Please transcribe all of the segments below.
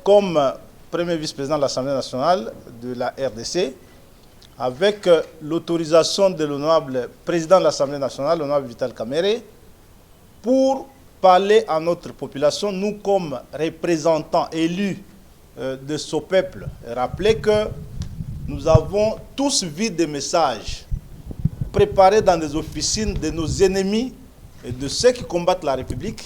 comme premier vice-président de l'Assemblée nationale de la RDC, avec l'autorisation de l'honorable président de l'Assemblée nationale, l'honorable Vital Kamerhe, pour parler à notre population, nous comme représentants élus de ce peuple, rappeler que nous avons tous vu des messages préparés dans des officines de nos ennemis et de ceux qui combattent la République,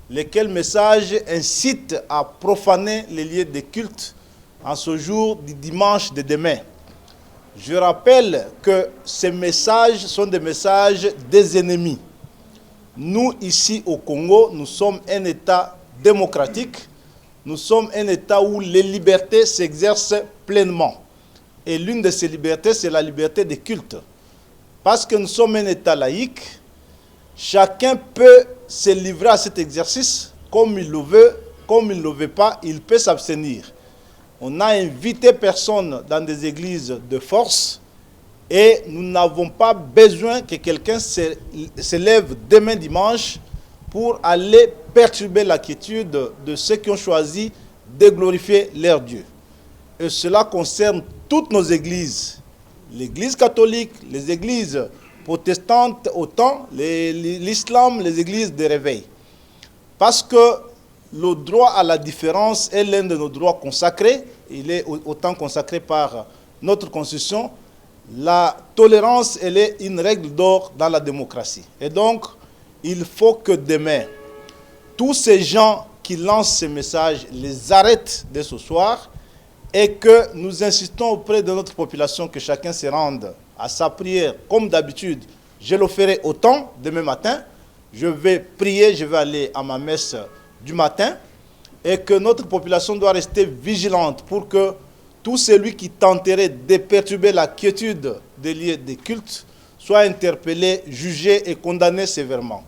lesquels messages incitent à profaner les lieux de culte en ce jour du dimanche de demain. Je rappelle que ces messages sont des messages des ennemis. Nous, ici au Congo, nous sommes un État démocratique. Nous sommes un État où les libertés s'exercent pleinement. Et l'une de ces libertés, c'est la liberté de culte. Parce que nous sommes un État laïque, chacun peut se livrer à cet exercice comme il le veut, comme il ne le veut pas, il peut s'abstenir. On n'a invité personne dans des églises de force et nous n'avons pas besoin que quelqu'un se lève demain dimanche pour aller perturber la quiétude de ceux qui ont choisi de glorifier leur Dieu. Et cela concerne toutes nos églises, l'église catholique, les églises protestantes autant, l'islam, les églises de réveil. Parce que le droit à la différence est l'un de nos droits consacrés. Il est autant consacré par notre Constitution. La tolérance, elle est une règle d'or dans la démocratie. Et donc, il faut que demain, tous ces gens qui lancent ces messages les arrêtent dès ce soir et que nous insistons auprès de notre population que chacun se rende à sa prière. Comme d'habitude, je le ferai autant demain matin. Je vais prier, je vais aller à ma messe du matin et que notre population doit rester vigilante pour que tout celui qui tenterait de perturber la quiétude des lieux de culte soit interpellé, jugé et condamné sévèrement.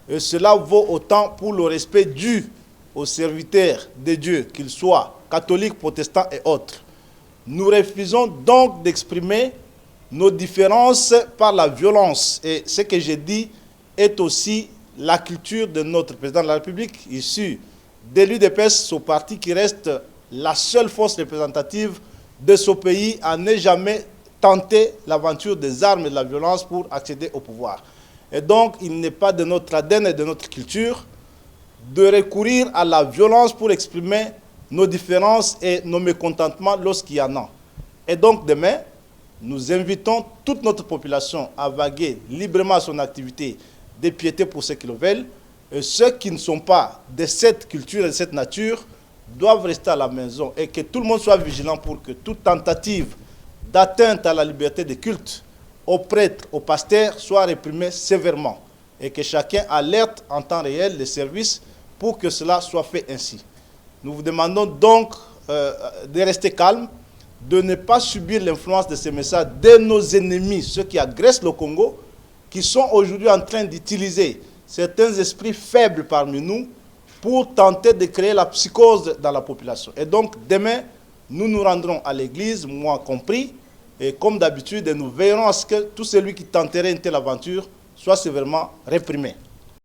Et cela vaut autant pour le respect dû aux serviteurs de Dieu, qu'ils soient catholiques, protestants et autres. Nous refusons donc d'exprimer nos différences par la violence. Et ce que j'ai dit est aussi la culture de notre président de la République, issu de l'UDPS, ce parti qui reste la seule force représentative de ce pays à ne jamais tenter l'aventure des armes et de la violence pour accéder au pouvoir. Et donc, il n'est pas de notre ADN et de notre culture de recourir à la violence pour exprimer nos différences et nos mécontentements lorsqu'il y en a. Et donc, demain, nous invitons toute notre population à vaguer librement à son activité de piété pour ceux qui le veulent. Et ceux qui ne sont pas de cette culture et de cette nature doivent rester à la maison et que tout le monde soit vigilant pour que toute tentative d'atteinte à la liberté de culte aux prêtres, aux pasteurs soit réprimée sévèrement et que chacun alerte en temps réel les services pour que cela soit fait ainsi. Nous vous demandons donc de rester calme, de ne pas subir l'influence de ces messages de nos ennemis, ceux qui agressent le Congo, qui sont aujourd'hui en train d'utiliser certains esprits faibles parmi nous pour tenter de créer la psychose dans la population. Et donc, demain, nous nous rendrons à l'église, moi compris, et comme d'habitude, nous veillerons à ce que tout celui qui tenterait une telle aventure soit sévèrement réprimé.